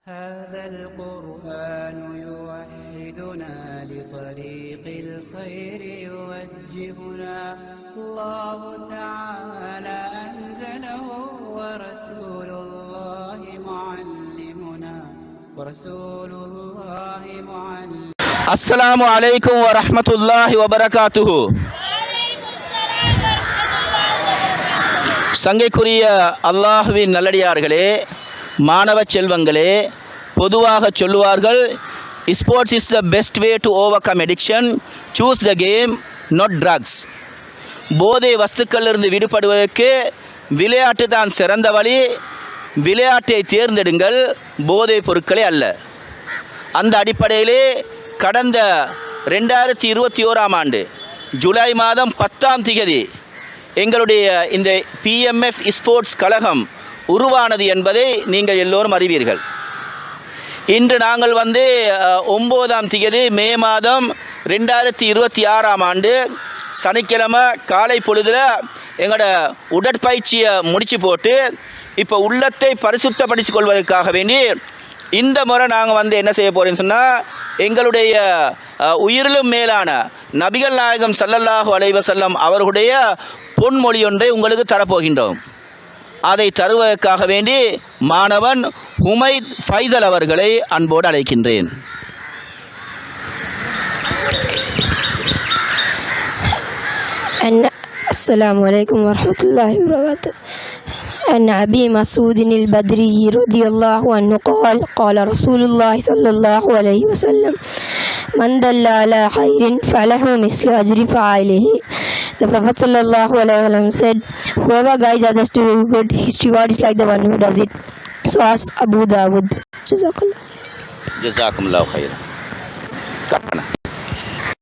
هذا القرآن يوحدنا لطريق الخير يوجهنا الله تعالى أنزله ورسول الله معلمنا السلام عليكم ورحمة الله وبركاته. சங்கைக்குரிய அல்லாஹ்வின் நல்லடியார்களே, மாணவ செல்வங்களே, பொதுவாக சொல்லுவார்கள், sports is the best way to overcome addiction, choose the game not drugs. போதை வஸ்துக்களிலிருந்து விடுபடுவதற்கு விளையாட்டு தான் சிறந்த வழி. விளையாட்டை தேர்ந்தெடுங்கள், போதைப் பொருட்களே அல்ல. அந்த அடிப்படையிலே கடந்த 2021 ஆண்டு ஜூலை மாதம் 10ஆம் தேதி எங்களுடைய இந்த PMF ஸ்போர்ட்ஸ் கழகம் உருவானது என்பதை நீங்கள் எல்லோரும் அறிவீர்கள். இன்று நாங்கள் 9ஆம் தேதி மே மாதம் 2026 ஆண்டு சனிக்கிழமை காலை பொழுதில் எங்களோட உடற்பயிற்சியை முடித்து போட்டு இப்போ உள்ளத்தை பரிசுத்தப்படுத்திக் கொள்வதற்காக வேண்டி இந்த முறை நாங்கள் என்ன செய்ய போகிறோம்னு சொன்னால், எங்களுடைய உயிரிலும் மேலான நபிகள் நாயகம் ஸல்லல்லாஹு அலைஹி வஸல்லம் அவர்களுடைய பொன்மொழி ஒன்றை உங்களுக்கு தரப்போகின்றோம். அதை தருவதற்காக வேண்டி மாணவன் ஹுமைத் ஃபைசல் அவர்களை அன்போடு அழைக்கின்றேன். السلام عليكم ورحمة الله وبركاته. عن أبي مسعود البدري رضي الله عنه قال قال رسول الله صلى الله عليه وسلم من دل على خير فله مثل أجر فاعله. The Prophet sallallahu alaihi wasallam said, whoever guides others to do good, his reward is like the one who does it. So as Abu Dawud. Jazakallah. Jazakumullahu khairan.